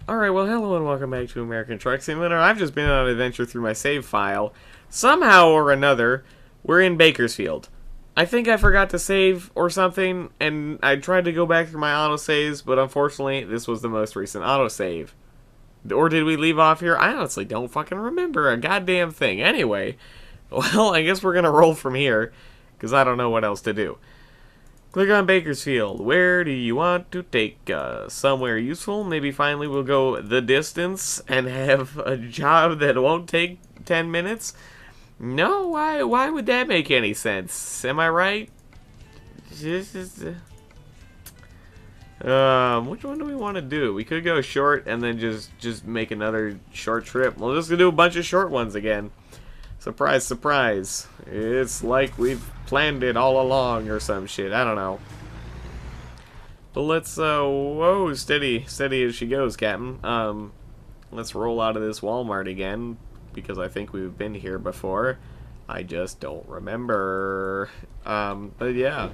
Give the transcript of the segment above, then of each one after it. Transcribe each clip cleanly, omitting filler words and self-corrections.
Alright, well, hello and welcome back to American Truck Simulator. I've just been on an adventure through my save file. Somehow or another, we're in Bakersfield. I think I forgot to save or something, and I tried to go back through my autosaves, but unfortunately, this was the most recent autosave. Or did we leave off here? I honestly don't fucking remember a goddamn thing. Anyway, well, I guess we're gonna roll from here, because I don't know what else to do. Click on Bakersfield. Where do you want to take us? Somewhere useful? Maybe finally we'll go the distance and have a job that won't take 10 minutes? No, why would that make any sense? Am I right? Which one do we want to do? We could go short and then just make another short trip. We'll just do a bunch of short ones again. Surprise, surprise. It's like we've planned it all along or some shit. I don't know. But let's, whoa, steady as she goes, Captain. Let's roll out of this Walmart again, because I think we've been here before. I just don't remember. But yeah.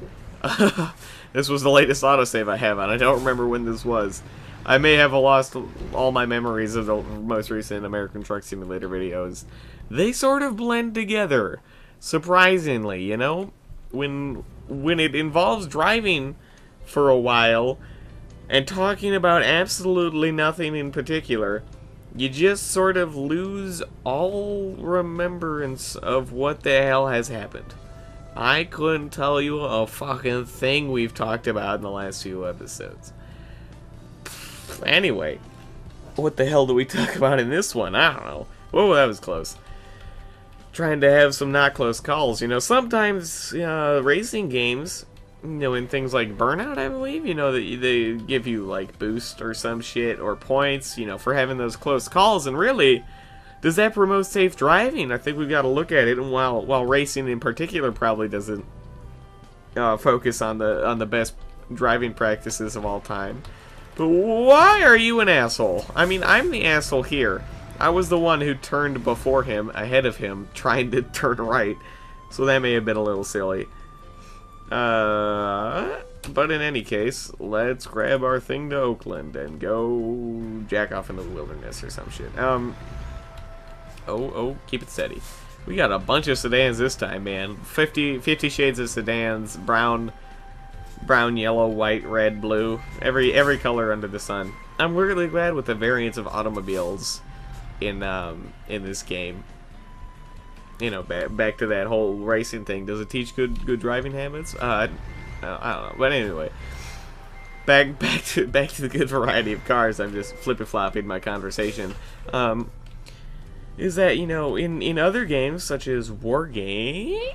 This was the latest autosave I have, and I don't remember when this was. I may have lost all my memories of the most recent American Truck Simulator videos. They sort of blend together, surprisingly, you know? When it involves driving for a while and talking about absolutely nothing in particular, you just sort of lose all remembrance of what the hell has happened. I couldn't tell you a fucking thing we've talked about in the last few episodes. Anyway, what the hell do we talk about in this one? I don't know. Whoa, that was close. Trying to have some not close calls. You know, sometimes racing games, you know, in things like Burnout, I believe, you know, that they give you like boost or some shit or points, you know, for having those close calls. And really, does that promote safe driving? I think we've got to look at it. And while racing in particular probably doesn't focus on the best driving practices of all time. But why are you an asshole? I mean, I'm the asshole here. I was the one who turned before him, ahead of him, trying to turn right. So that may have been a little silly. But in any case, let's grab our thing to Oakland and go jack off into the wilderness or some shit. Keep it steady. We got a bunch of sedans this time, man. 50 shades of sedans, brown, yellow, white, red, blue, every color under the sun. I'm really glad with the variants of automobiles in this game. You know, back to that whole racing thing. Does it teach good driving habits? I don't know. But anyway, back to the good variety of cars. I'm just flippy-flopping my conversation. Is that, you know, in other games such as Wargame,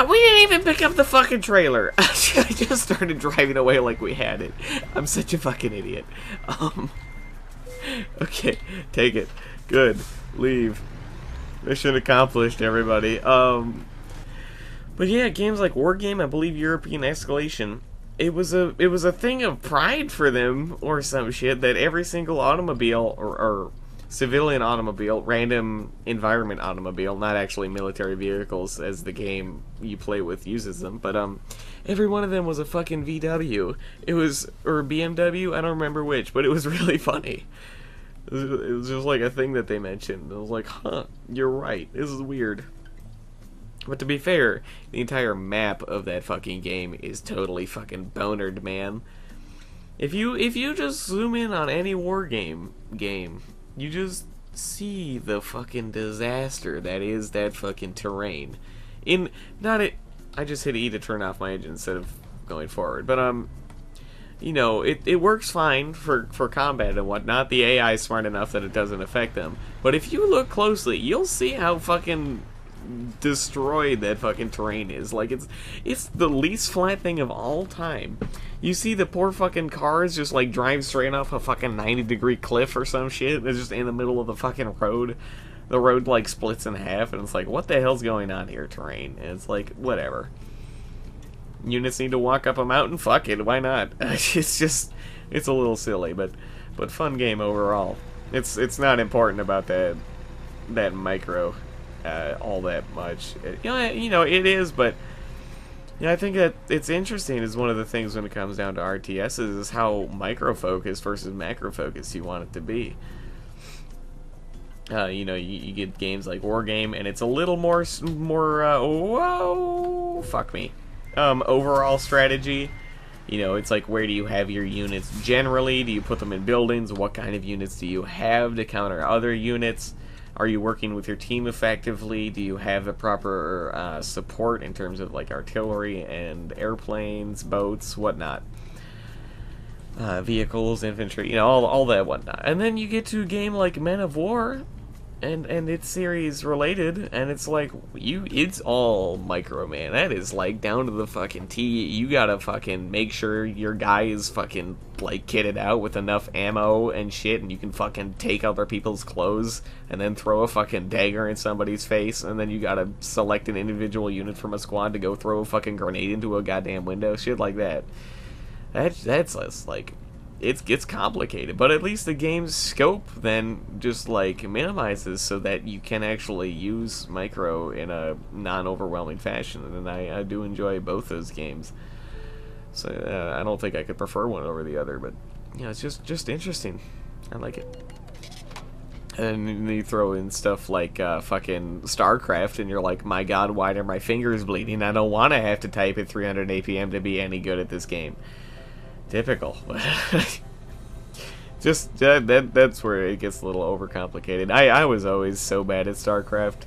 we didn't even pick up the fucking trailer. I just started driving away like we had it. I'm such a fucking idiot. Okay, take it. Good. Leave. Mission accomplished, everybody. But yeah, games like Wargame, I believe European Escalation, it was a thing of pride for them or some shit that every single automobile or civilian automobile, random environment automobile, not actually military vehicles as the game you play with uses them, but every one of them was a fucking VW. It was, or BMW, I don't remember which, but it was really funny. It was just like a thing that they mentioned. I was like, huh, you're right, this is weird. But to be fair, the entire map of that fucking game is totally fucking bonered, man. If you just zoom in on any war game, you just see the fucking disaster that is that fucking terrain. I just hit E to turn off my engine instead of going forward. But you know, it works fine for combat and whatnot. The AI is smart enough that it doesn't affect them. But if you look closely, you'll see how fucking destroyed that fucking terrain is. Like, it's the least flat thing of all time. You see the poor fucking cars just like drive straight off a fucking 90-degree cliff or some shit. They're just in the middle of the fucking road. The road like splits in half, and it's like, what the hell's going on here, terrain? And it's like, whatever. Units need to walk up a mountain? Fuck it, why not? It's a little silly, but fun game overall. It's not important about that micro all that much. You know, it is, but Yeah, I think that it's interesting is one of the things when it comes down to RTSs is how micro-focused versus macro-focused you want it to be. You know, you get games like Wargame, and it's a little more, whoa, fuck me, overall strategy. You know, it's like, where do you have your units generally? Do you put them in buildings? What kind of units do you have to counter other units? Are you working with your team effectively? Do you have the proper support in terms of like artillery and airplanes, boats, whatnot? Vehicles, infantry, you know, all that whatnot. And then you get to a game like Men of War, and it's series related, and it's like, it's all micro, man. That is like down to the fucking T. You gotta fucking make sure your guy is fucking like kitted out with enough ammo and shit, and you can fucking take other people's clothes and then throw a fucking dagger in somebody's face, and then you gotta select an individual unit from a squad to go throw a fucking grenade into a goddamn window, shit like that. That's less like, it gets complicated, but at least the game's scope then just like minimizes so that you can actually use micro in a non-overwhelming fashion, and I do enjoy both those games. So I don't think I could prefer one over the other, but you know, it's just interesting. I like it. And then you throw in stuff like fucking StarCraft, and you're like, my god, why are my fingers bleeding? I don't want to have to type at 300 APM to be any good at this game. Typical. Just that's where it gets a little overcomplicated. I was always so bad at StarCraft.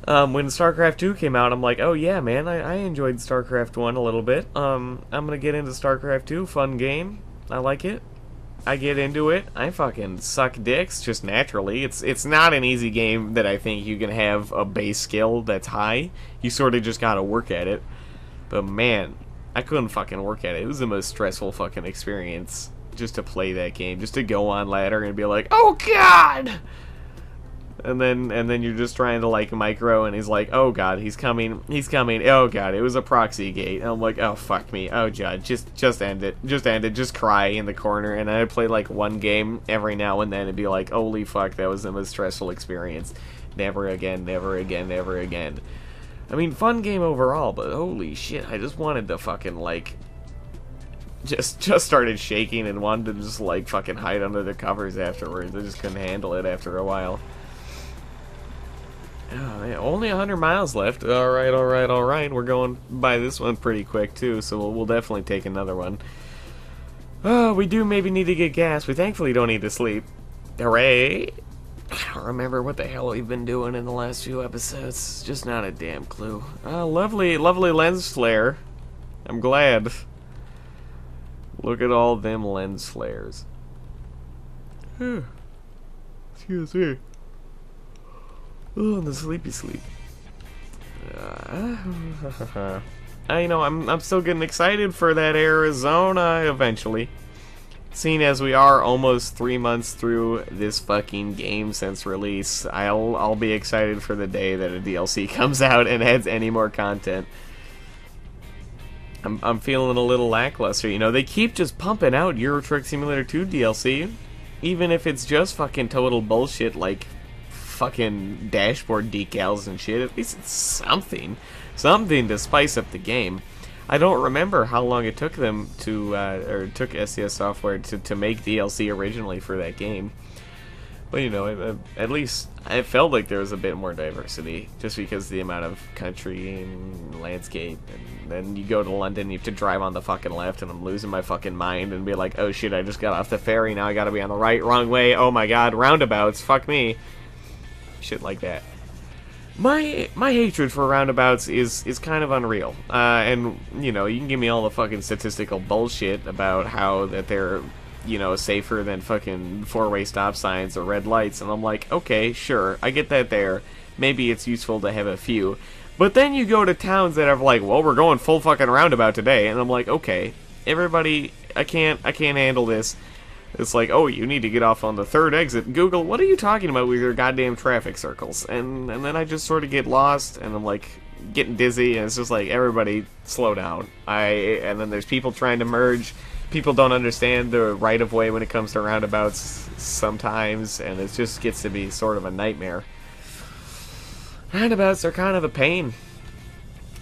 When StarCraft 2 came out, I'm like, oh yeah, man, I enjoyed StarCraft 1 a little bit. I'm gonna get into StarCraft 2, fun game. I like it. I get into it. I fucking suck dicks just naturally. It's not an easy game that I think you can have a base skill that's high. You sort of just gotta work at it. But man, I couldn't fucking work at it. It was the most stressful fucking experience just to play that game, just to go on ladder and be like, oh god! And then you're just trying to like micro, and he's like, oh god, he's coming, oh god, it was a proxy gate. And I'm like, oh fuck me, oh god, just end it, just cry in the corner. And I'd play like one game every now and then and be like, holy fuck, that was the most stressful experience. Never again, never again, never again. I mean, fun game overall, but holy shit, I just wanted to fucking like just started shaking and wanted to just like fucking hide under the covers afterwards. I just couldn't handle it after a while. Oh, man, only 100 miles left. Alright. We're going by this one pretty quick, too, so we'll definitely take another one. Oh, we do maybe need to get gas. We thankfully don't need to sleep. Hooray! I don't remember what the hell we've been doing in the last few episodes. Just not a damn clue. Lovely lens flare. I'm glad. Look at all them lens flares. Excuse me. Oh, the sleepy sleep. You know, I'm still getting excited for that Arizona eventually. Seeing as we are almost 3 months through this fucking game since release, I'll be excited for the day that a DLC comes out and adds any more content. I'm feeling a little lackluster. You know, they keep just pumping out Euro Truck Simulator 2 DLC, even if it's just fucking total bullshit like fucking dashboard decals and shit. At least it's something to spice up the game. I don't remember how long it took them to, or took SCS Software to make DLC originally for that game. But you know, at least I felt like there was a bit more diversity, just because of the amount of country and landscape. And then you go to London, you have to drive on the fucking left, and I'm losing my fucking mind and be like, oh shit, I just got off the ferry, now I gotta be on the right, wrong way, oh my god, roundabouts, fuck me. Shit like that. My hatred for roundabouts is kind of unreal. And, you know, you can give me all the fucking statistical bullshit about how that they're, you know, safer than fucking four-way stop signs or red lights, and I'm like, okay, sure, I get that there. Maybe it's useful to have a few. But then you go to towns that are like, well, we're going full fucking roundabout today, and I'm like, okay, everybody, I can't handle this. It's like, oh, you need to get off on the third exit. Google, what are you talking about with your goddamn traffic circles? And then I just sort of get lost, and I'm like getting dizzy, and it's just like, everybody slow down. And then there's people trying to merge. People don't understand the right of way when it comes to roundabouts sometimes, and it just gets to be sort of a nightmare. Roundabouts are kind of a pain.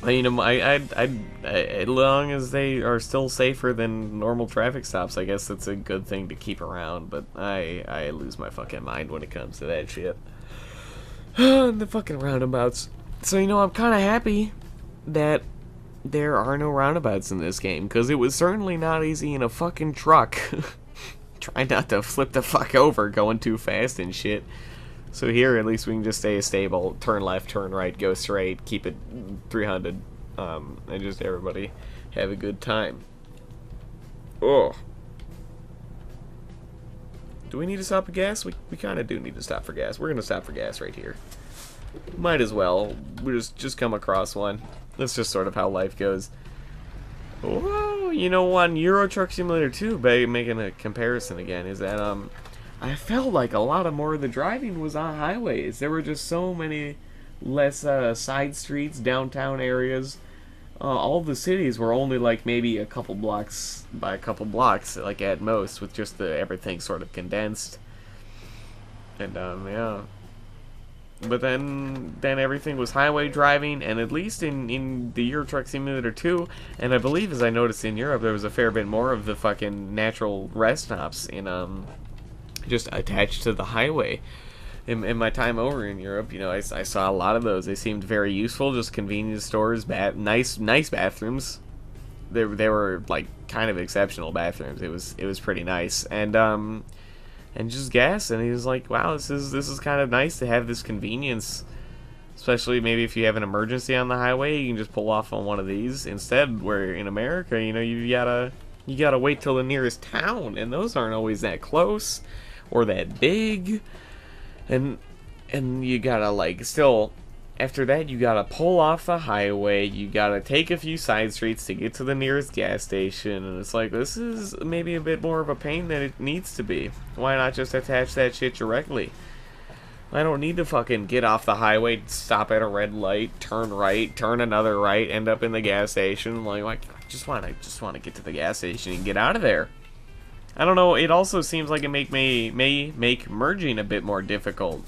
You know, as long as they are still safer than normal traffic stops, I guess that's a good thing to keep around. But I lose my fucking mind when it comes to that shit. The fucking roundabouts. So, you know, I'm kind of happy that there are no roundabouts in this game, because it was certainly not easy in a fucking truck. Try not to flip the fuck over going too fast and shit. So here, at least we can just stay stable, turn left, turn right, go straight, keep it 300, and just everybody have a good time. Oh. Do we need to stop for gas? We kind of do need to stop for gas. We're going to stop for gas right here. Might as well. We just come across one. That's just sort of how life goes. Whoa, you know, on Euro Truck Simulator 2, making a comparison again, is that, I felt like a lot of more of the driving was on highways. There were just so many less side streets, downtown areas. All the cities were only like maybe a couple blocks by a couple blocks, like at most, with just everything sort of condensed. And yeah. But then everything was highway driving, and at least in the Euro Truck Simulator 2, and I believe, as I noticed in Europe, there was a fair bit more of the fucking natural rest stops in just attached to the highway. In my time over in Europe, you know, I saw a lot of those. They seemed very useful, just convenience stores, nice bathrooms. They were like kind of exceptional bathrooms. It was pretty nice, and just gas. And he was like, wow, this is kind of nice to have this convenience, especially maybe if you have an emergency on the highway, you can just pull off on one of these instead. Where in America, you know, you gotta wait till the nearest town, and those aren't always that close or that big, and you gotta, like, still, after that you gotta pull off the highway, you gotta take a few side streets to get to the nearest gas station, and it's like, this is maybe a bit more of a pain than it needs to be. Why not just attach that shit directly? I don't need to fucking get off the highway, stop at a red light, turn right, turn another right, end up in the gas station. Like I just want to get to the gas station and get out of there. I don't know. It also seems like it may make merging a bit more difficult,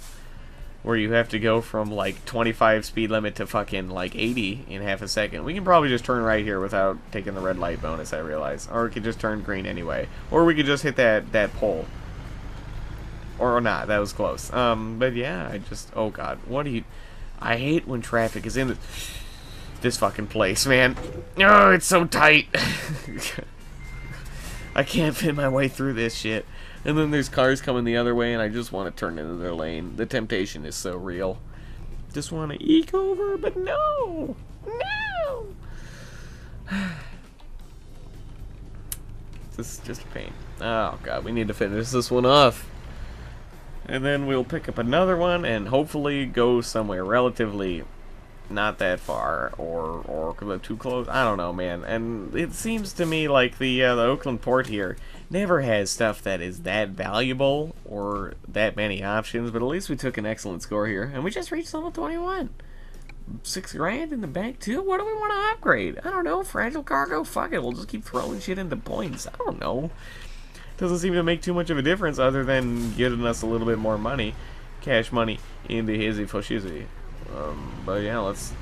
where you have to go from like 25 speed limit to fucking like 80 in half a second. We can probably just turn right here without taking the red light bonus, I realize, or we could just turn green anyway, or we could just hit that pole. Or not, that was close. But yeah, oh god, I hate when traffic is in this fucking place, man. Oh, it's so tight. I can't fit my way through this shit. And then there's cars coming the other way, and I just want to turn into their lane. The temptation is so real. Just want to eke over, but no! No! This is just a pain. Oh god, we need to finish this one off. And then we'll pick up another one and hopefully go somewhere relatively not that far or too close. I don't know, man. And it seems to me like the Oakland port here never has stuff that is that valuable or that many options, but at least we took an excellent score here, and we just reached level 21. $6 grand in the bank too. What do we want to upgrade? I don't know. Fragile cargo. Fuck it. We'll just keep throwing shit into points. I don't know. Doesn't seem to make too much of a difference other than getting us a little bit more money, cash money, in the hizzy foshizy. But yeah, let's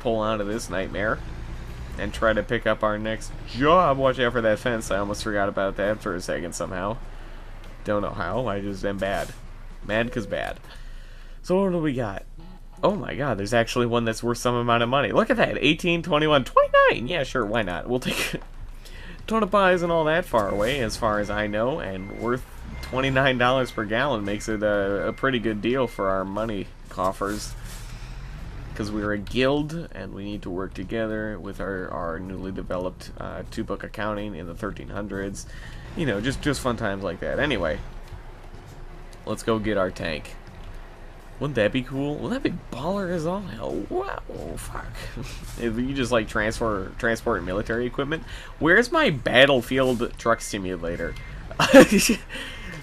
pull out of this nightmare and try to pick up our next job. Watch out for that fence. I almost forgot about that for a second somehow. Don't know how. I just am bad. Mad 'cause bad. So what do we got? Oh my god, there's actually one that's worth some amount of money. Look at that. 18, 21, 29. Yeah, sure, why not? We'll take it. Tonopah isn't all that far away, as far as I know, and worth $29 per gallon makes it a pretty good deal for our money coffers. Because we're a guild, and we need to work together with our newly developed two-book accounting in the 1300s. You know, just fun times like that. Anyway, let's go get our tank. Wouldn't that be cool? Well, that'd be baller as all hell. Wow, fuck. If you just like transport military equipment. Where's my Battlefield Truck Simulator?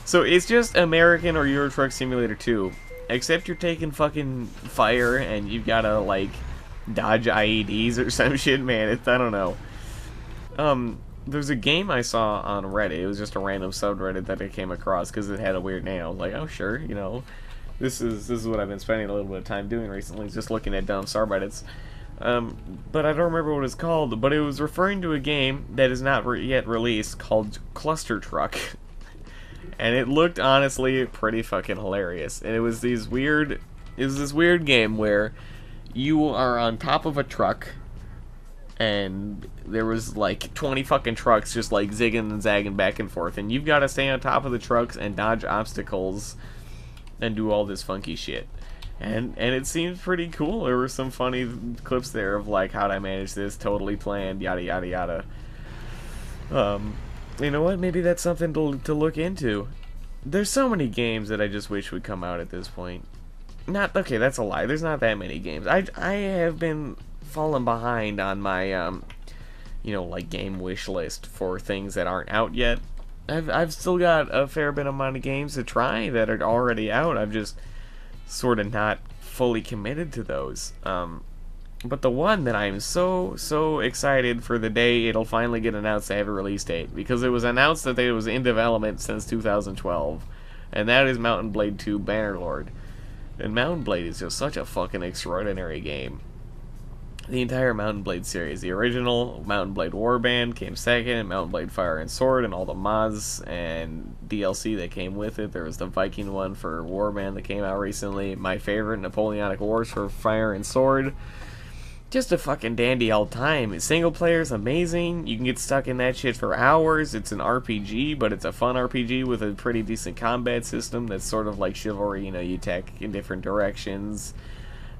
So it's just American or Euro Truck Simulator 2, except you're taking fucking fire and you've gotta like dodge IEDs or some shit, man. I don't know. There's a game I saw on Reddit. It was just a random subreddit that I came across because it had a weird name. I was like, oh sure, you know. This is what I've been spending a little bit of time doing recently, just looking at dumb subreddits. But I don't remember what it's called. But it was referring to a game that is not yet released called Cluster Truck. And it looked honestly pretty fucking hilarious. And it was this weird game where you are on top of a truck, and there was like 20 fucking trucks just like zigging and zagging back and forth, and you've got to stay on top of the trucks and dodge obstacles and do all this funky shit. And it seemed pretty cool. There were some funny clips there of like, how'd I manage this, totally planned, yada yada yada. You know what, maybe that's something to look into. There's so many games that I just wish would come out at this point. Okay, that's a lie. There's not that many games. I have been falling behind on my you know, like game wish list for things that aren't out yet. I've still got a fair bit amount of games to try that are already out. I've just sort of not fully committed to those. But the one that I'm so excited for the day it'll finally get announced to have a release date, because it was announced that it was in development since 2012, and that is Mount and Blade 2 Bannerlord. And Mount and Blade is just such a fucking extraordinary game. The entire Mount and Blade series, the original Mount and Blade Warband came second, and Mount and Blade Fire and Sword, and all the mods and DLC that came with it. There was the Viking one for Warband that came out recently. My favorite, Napoleonic Wars for Fire and Sword. Just a fucking dandy all time. Single player's amazing. You can get stuck in that shit for hours. It's an RPG, but it's a fun RPG with a pretty decent combat system that's sort of like Chivalry. You know, you attack in different directions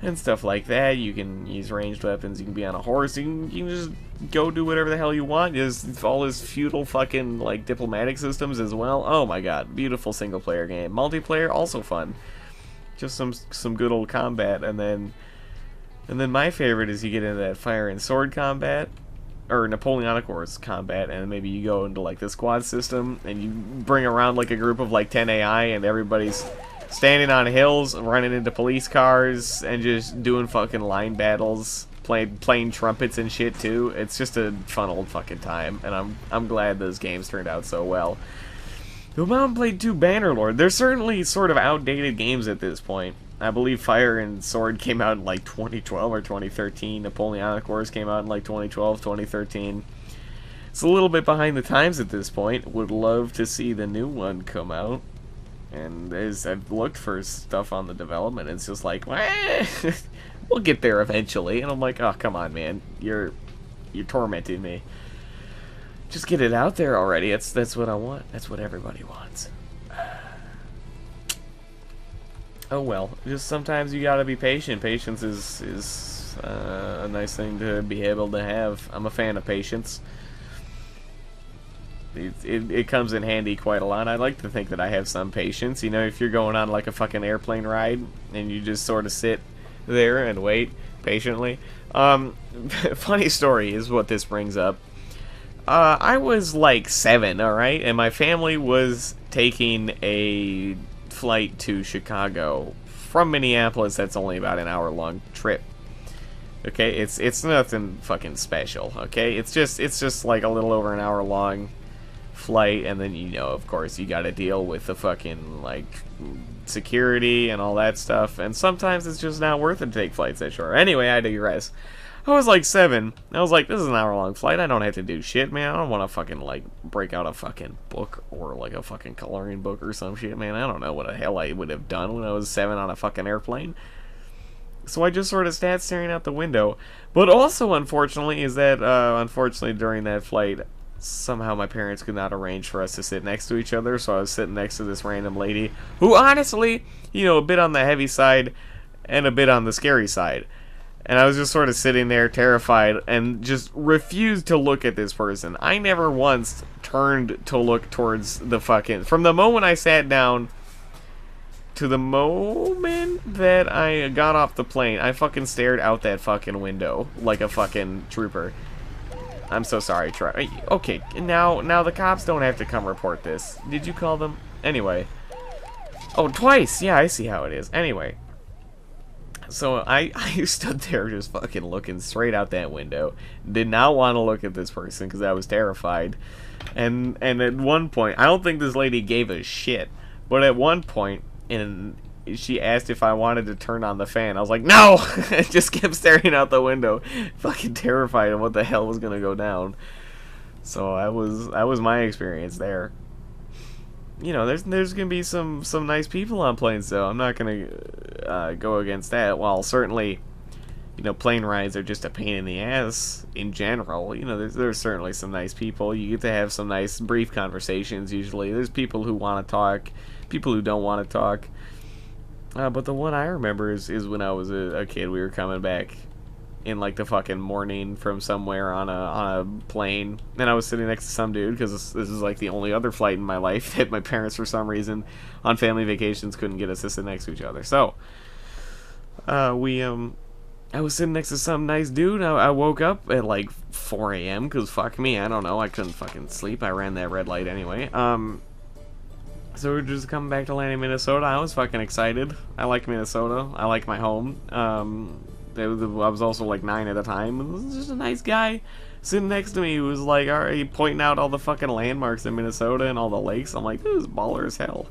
and stuff like that. You can use ranged weapons. You can be on a horse. You can just go do whatever the hell you want. Just all this feudal fucking like diplomatic systems as well. Oh my god, beautiful single player game. Multiplayer also fun. Just some good old combat, and then my favorite is you get into that Fire and Sword combat, or Napoleonic Wars combat, and maybe you go into like the squad system, and you bring around like a group of like 10 AI, and everybody's standing on hills, running into police cars, and just doing fucking line battles, playing trumpets and shit too. It's just a fun old fucking time, and I'm glad those games turned out so well. The Mount and Blade 2 Bannerlord, they're certainly sort of outdated games at this point. I believe Fire and Sword came out in like 2012 or 2013. Napoleonic Wars came out in like 2012, 2013. It's a little bit behind the times at this point. Would love to see the new one come out. And as I've looked for stuff on the development, it's just like, we'll get there eventually. And I'm like, oh, come on, man. You're tormenting me. Just get it out there already. That's what I want. That's what everybody wants. Oh well, just sometimes you gotta be patient. Patience is a nice thing to be able to have. I'm a fan of patience. It comes in handy quite a lot. I like to think that I have some patience. You know, if you're going on like a fucking airplane ride and you just sort of sit there and wait patiently. Funny story is what this brings up. I was like 7, alright, and my family was taking a flight to Chicago from Minneapolis. That's only about an hour-long trip. Okay, it's nothing fucking special. Okay, it's just like a little over an hour-long flight, and then, you know, of course, you got to deal with the fucking like security and all that stuff. And sometimes it's just not worth it to take flights that short. Anyway, I digress. I was like 7. I was like, this is an hour-long flight. I don't have to do shit, man. I don't want to fucking, like, break out a fucking book or, like, a fucking coloring book or some shit, man. I don't know what the hell I would have done when I was 7 on a fucking airplane. So I just sort of sat staring out the window. But also, unfortunately, is that, unfortunately, during that flight, somehow my parents could not arrange for us to sit next to each other. So I was sitting next to this random lady who, honestly, you know, a bit on the heavy side and a bit on the scary side. And I was just sort of sitting there terrified and just refused to look at this person. I never once turned to look towards the fucking... From the moment I sat down to the moment that I got off the plane, I fucking stared out that fucking window like a fucking trooper. I'm so sorry, Troy. Okay, now the cops don't have to come report this. Did you call them? Anyway. Oh, twice! Yeah, I see how it is. Anyway. So I stood there just fucking looking straight out that window. Did not want to look at this person because I was terrified. And at one point, I don't think this lady gave a shit, but at one point, and she asked if I wanted to turn on the fan. I was like, no! I just kept staring out the window, fucking terrified of what the hell was gonna go down. So that was my experience there. You know, there's gonna be some nice people on planes, though. I'm not gonna go against that. While certainly, you know, plane rides are just a pain in the ass in general. You know, there's certainly some nice people. You get to have some nice brief conversations. Usually, there's people who want to talk, people who don't want to talk. But the one I remember is when I was a kid. We were coming back in like the fucking morning from somewhere on a plane, and I was sitting next to some dude because this is like the only other flight in my life that my parents for some reason on family vacations couldn't get us to sit next to each other. So I was sitting next to some nice dude. I woke up at like 4 a.m. because fuck me, I don't know, I couldn't fucking sleep. I ran that red light anyway. So we're just coming back to Lansing, Minnesota. I was fucking excited. I like Minnesota. I like my home. I was also like 9 at the time. It was just a nice guy sitting next to me who was like already pointing out all the fucking landmarks in Minnesota and all the lakes. I'm like, this is baller as hell.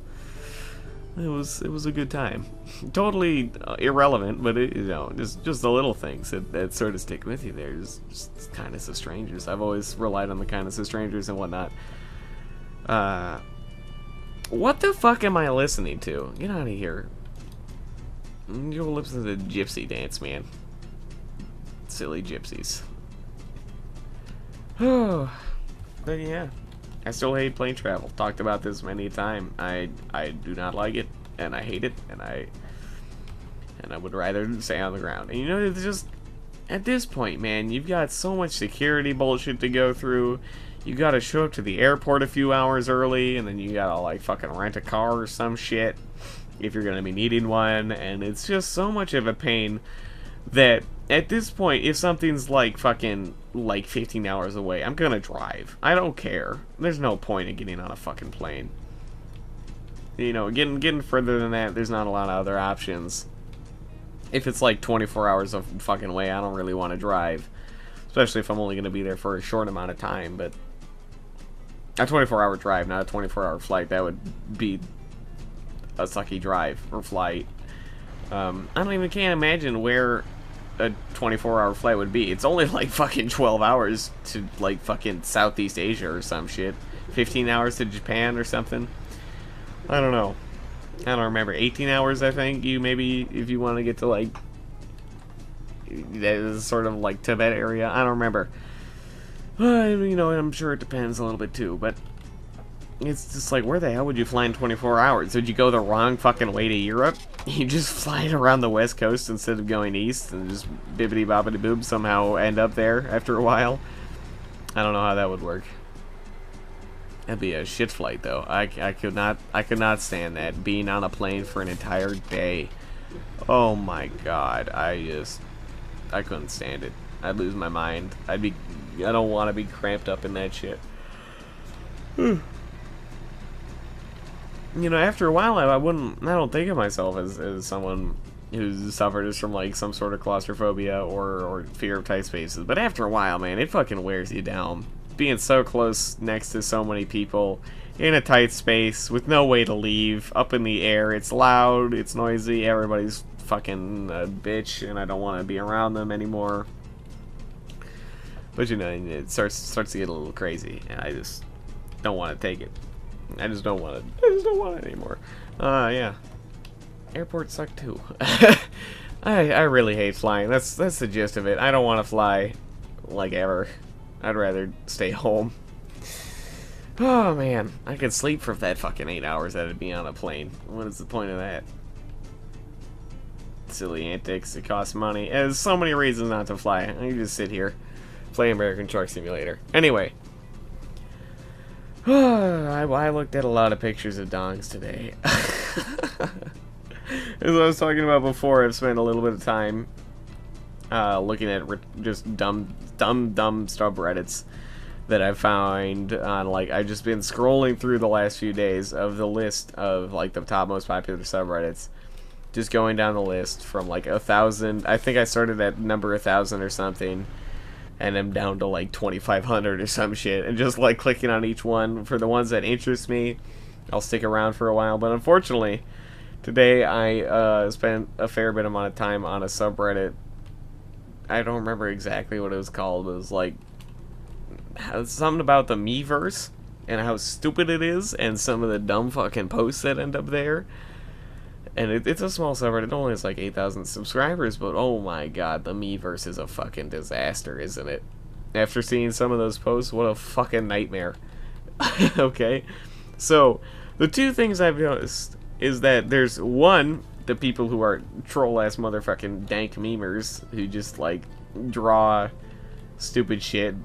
It was a good time. Totally irrelevant, but you know, just the little things that sort of stick with you there. Just kindness of strangers. I've always relied on the kindness of strangers and whatnot. What the fuck am I listening to? Get out of here. You'll listen to the gypsy dance, man. Silly gypsies. Oh, but yeah. I still hate plane travel. Talked about this many times. I do not like it, and I hate it, and I would rather stay on the ground. And you know, it's just at this point, man, you've got so much security bullshit to go through. You gotta show up to the airport a few hours early, and then you gotta like fucking rent a car or some shit if you're gonna be needing one, and it's just so much of a pain that at this point, if something's like fucking like 15 hours away, I'm gonna drive. I don't care. There's no point in getting on a fucking plane. You know, getting further than that, there's not a lot of other options. If it's like 24 hours of fucking way, I don't really want to drive, especially if I'm only gonna be there for a short amount of time. But a 24-hour drive, not a 24-hour flight, that would be a sucky drive or flight. I can't imagine where a 24-hour flight would be. It's only like fucking 12 hours to like fucking Southeast Asia or some shit. 15 hours to Japan or something. I don't know. I don't remember. 18 hours, I think. You maybe, if you want to get to like that is sort of like Tibet area. I don't remember. You know, I'm sure it depends a little bit too, but it's just like, where the hell would you fly in 24 hours? Would you go the wrong fucking way to Europe? You just fly it around the west coast instead of going east and just bibbity bobbity boob somehow end up there after a while? I don't know how that would work. That'd be a shit flight though. I could not stand that, being on a plane for an entire day. Oh my god, I couldn't stand it. I'd lose my mind. I don't want to be cramped up in that shit. You know, after a while, I don't think of myself as someone who suffers from like some sort of claustrophobia or fear of tight spaces. But after a while, man, it fucking wears you down. Being so close next to so many people in a tight space with no way to leave, up in the air, it's loud, it's noisy, everybody's fucking a bitch, and I don't want to be around them anymore. But you know, it starts to get a little crazy, and I just don't want to take it. I just don't want it anymore. Yeah. Airports suck too. I really hate flying. That's the gist of it. I don't want to fly, like, ever. I'd rather stay home. Oh man, I could sleep for that fucking 8 hours that'd be on a plane. What is the point of that? Silly antics. It costs money. There's so many reasons not to fly. I can just sit here, play American Truck Simulator. Anyway. I looked at a lot of pictures of dongs today. As I was talking about before, I've spent a little bit of time looking at just dumb subreddits that I found on, like, I've just been scrolling through the last few days of the list of like the top most popular subreddits. Just going down the list from like 1,000. I think I started at number 1,000 or something, and I'm down to like 2,500 or some shit, and just like clicking on each one. For the ones that interest me, I'll stick around for a while. But unfortunately, Today I spent a fair bit amount of time on a subreddit. I don't remember exactly what it was called, but it was like something about the Miiverse and how stupid it is, and some of the dumb fucking posts that end up there. And it's a small subreddit. It only has like 8,000 subscribers, but oh my god, the Miiverse is a fucking disaster, isn't it? After seeing some of those posts, what a fucking nightmare. Okay? So, the two things I've noticed is that there's one, the people who are troll-ass motherfucking dank memers who just, like, draw stupid shit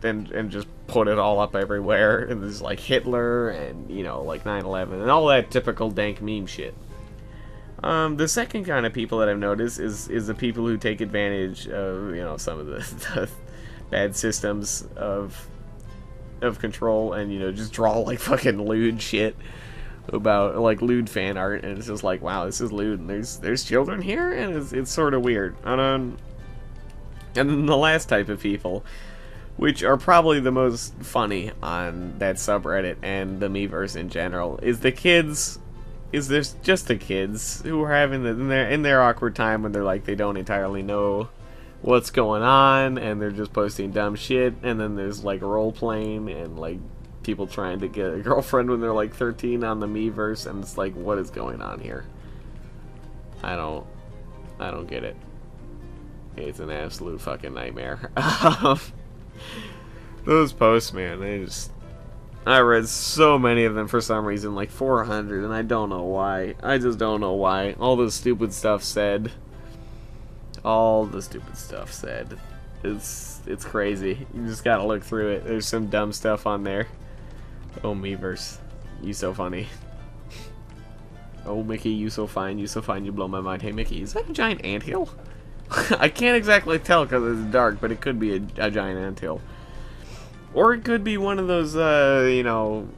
and just put it all up everywhere. And there's, like, Hitler and, you know, like 9/11 and all that typical dank meme shit. The second kind of people that I've noticed is the people who take advantage of, you know, some of the bad systems of control, and, you know, just draw like fucking lewd shit about like lewd fan art, and it's just like, wow, this is lewd, and there's children here, and it's sort of weird. And then the last type of people, which are probably the most funny on that subreddit and the Miiverse in general, is the kids. Is there's just the kids who are having in their awkward time when they're like they don't entirely know what's going on, and they're just posting dumb shit. And then there's like role playing and like people trying to get a girlfriend when they're like 13 on the Miiverse, and it's like, what is going on here? I don't get it. It's an absolute fucking nightmare. Those posts, man, I read so many of them for some reason, like 400, and I don't know why. I just don't know why. All the stupid stuff said. All the stupid stuff said. It's crazy. You just gotta look through it. There's some dumb stuff on there. Oh, Miiverse. You so funny. Oh, Mickey, you so fine, you blow my mind. Hey, Mickey, is that a giant anthill? I can't exactly tell because it's dark, but it could be a giant anthill. Or it could be one of those, you know,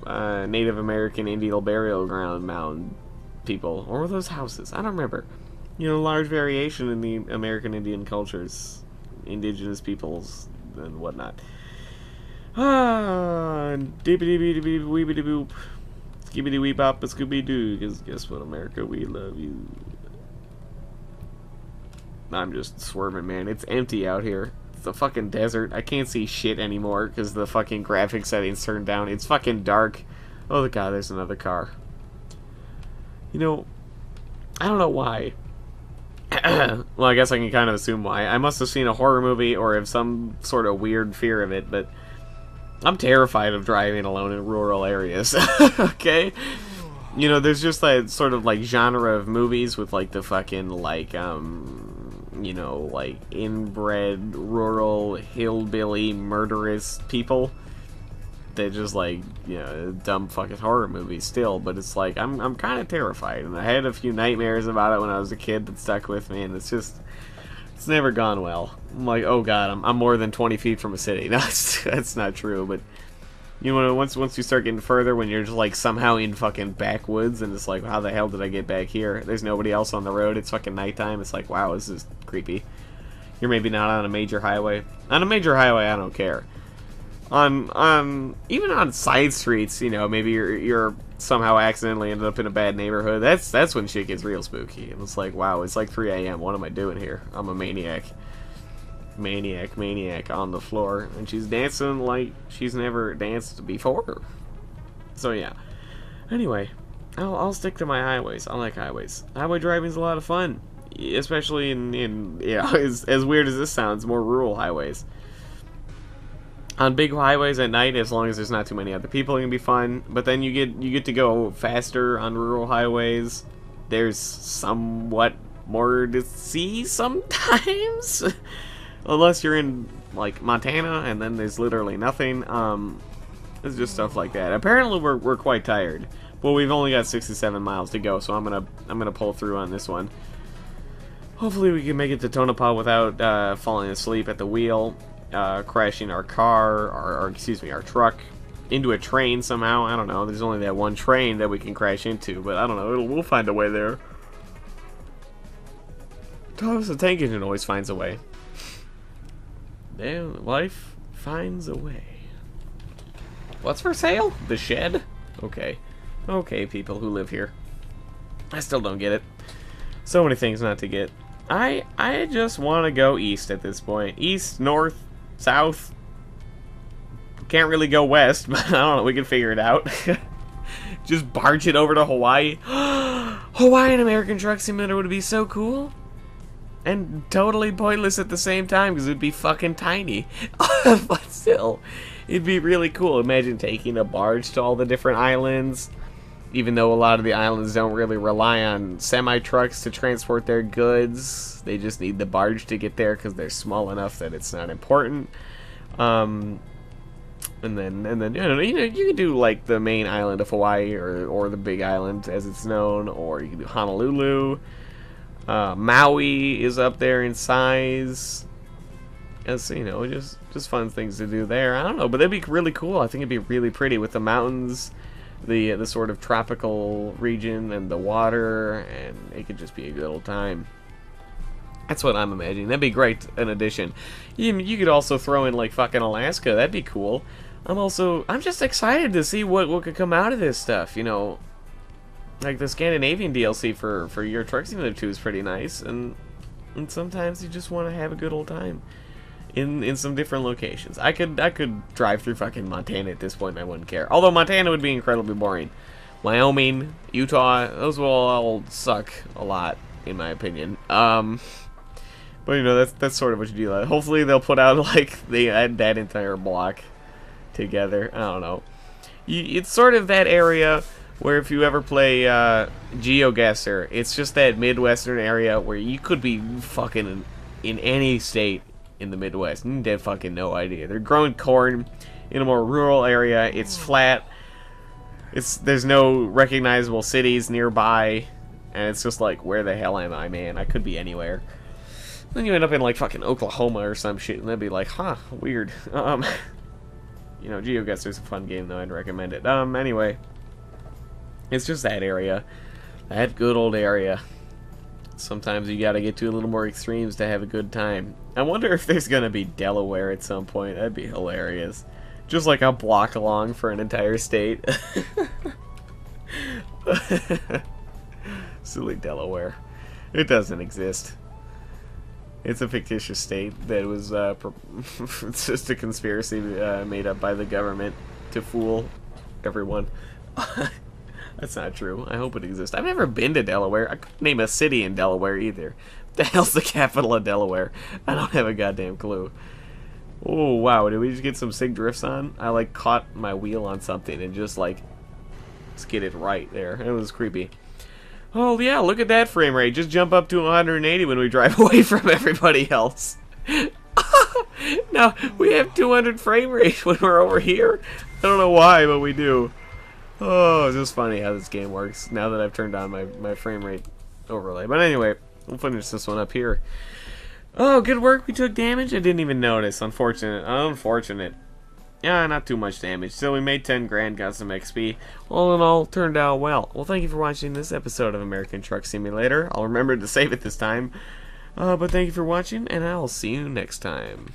Native American Indian burial ground mound people. Or those houses. I don't remember. You know, large variation in the American Indian cultures, indigenous peoples, and whatnot. Ah, deepity weebity boop. Skibbity wee bop a scooby doo. Because guess what, America, we love you. I'm just swerving, man. It's empty out here. It's a fucking desert. I can't see shit anymore because the fucking graphic settings turned down. It's fucking dark. Oh god, there's another car. You know, I don't know why. Well, I guess I can kind of assume why. I must have seen a horror movie or have some sort of weird fear of it, but I'm terrified of driving alone in rural areas. Okay? You know, there's just that sort of like genre of movies with like the fucking like you know, like inbred rural hillbilly murderous people that just like, you know, dumb fucking horror movies still, but it's like I'm kind of terrified, and I had a few nightmares about it when I was a kid that stuck with me, and it's never gone well. I'm like, oh god, I'm more than 20 feet from a city. No, that's not true, but you know, once you start getting further, when you're just like somehow in fucking backwoods, and it's like, how the hell did I get back here? There's nobody else on the road. It's fucking nighttime. It's like, wow, this is creepy. You're maybe not on a major highway. On a major highway, I don't care. On even on side streets, you know, maybe you're somehow accidentally ended up in a bad neighborhood. That's when shit gets real spooky. And it's like, wow, it's like 3 a.m. What am I doing here? I'm a maniac. Maniac on the floor, and she's dancing like she's never danced before. So yeah. Anyway, I'll stick to my highways. I like highways. Highway driving's a lot of fun, especially in you know, as weird as this sounds, more rural highways. On big highways at night, as long as there's not too many other people, it can be fun. But then you get to go faster on rural highways. There's somewhat more to see sometimes. Unless you're in, like, Montana, and then there's literally nothing. It's just stuff like that. Apparently, we're quite tired. Well, we've only got 67 miles to go, so I'm gonna pull through on this one. Hopefully, we can make it to Tonopah without falling asleep at the wheel, crashing our car, or excuse me, our truck, into a train somehow. I don't know. There's only that one train that we can crash into, but I don't know. We'll find a way there. Thomas the Tank Engine always finds a way. Damn, life finds a way. What's for sale? The shed? Okay. Okay, people who live here. I still don't get it. So many things not to get. I just want to go east at this point. East, north, south. Can't really go west, but I don't know. We can figure it out. Just barge it over to Hawaii. Hawaii and American Truck Simulator would be so cool. And totally pointless at the same time because it would be fucking tiny. But still, it'd be really cool. Imagine taking a barge to all the different islands. Even though a lot of the islands don't really rely on semi-trucks to transport their goods. They just need the barge to get there because they're small enough that it's not important. And then you can do like the main island of Hawaii or the big island as it's known, or you can do Honolulu. Maui is up there in size. As just fun things to do there. I don't know, but that'd be really cool. I think it'd be really pretty with the mountains, the sort of tropical region, and the water, and it could just be a good old time. That's what I'm imagining. That'd be great. An addition. You could also throw in like fucking Alaska. That'd be cool. I'm just excited to see what could come out of this stuff. Like the Scandinavian DLC for Euro Truck Simulator 2 is pretty nice, and sometimes you just want to have a good old time in some different locations. I could drive through fucking Montana at this point and I wouldn't care. Although Montana would be incredibly boring. Wyoming, Utah, those will all suck a lot in my opinion. But that's sort of what you do. Like, hopefully they'll put out like they add that entire block together. I don't know. It's sort of that area where if you ever play GeoGuessr, it's just that Midwestern area where you could be fucking in any state in the Midwest. You have fucking no idea. They're growing corn in a more rural area. It's flat. There's no recognizable cities nearby, and it's just like, where the hell am I, man? I could be anywhere. Then you end up in like fucking Oklahoma or some shit, and that'd be like, huh, weird. GeoGuessr's a fun game though. I'd recommend it. Anyway. It's just that area. That good old area. Sometimes you gotta get to a little more extremes to have a good time. I wonder if there's gonna be Delaware at some point. That'd be hilarious. Just like a block along for an entire state. Silly Delaware. It doesn't exist. It's a fictitious state that was it's just a conspiracy made up by the government to fool everyone. That's not true. I hope it exists. I've never been to Delaware. I couldn't name a city in Delaware either. What the hell's the capital of Delaware? I don't have a goddamn clue. Oh, wow. Did we just get some sick drifts on? I, like, caught my wheel on something and just, like, skidded right there. It was creepy. Oh, yeah, look at that frame rate. Just jump up to 180 when we drive away from everybody else. Now, we have 200 frame rate when we're over here. I don't know why, but we do. Oh, it's just funny how this game works now that I've turned on my frame rate overlay. But anyway, we'll finish this one up here. Oh, good work. We took damage? I didn't even notice. Unfortunate. Yeah, not too much damage. So we made 10 grand, got some XP. All in all, turned out well. Well, thank you for watching this episode of American Truck Simulator. I'll remember to save it this time. But thank you for watching, and I'll see you next time.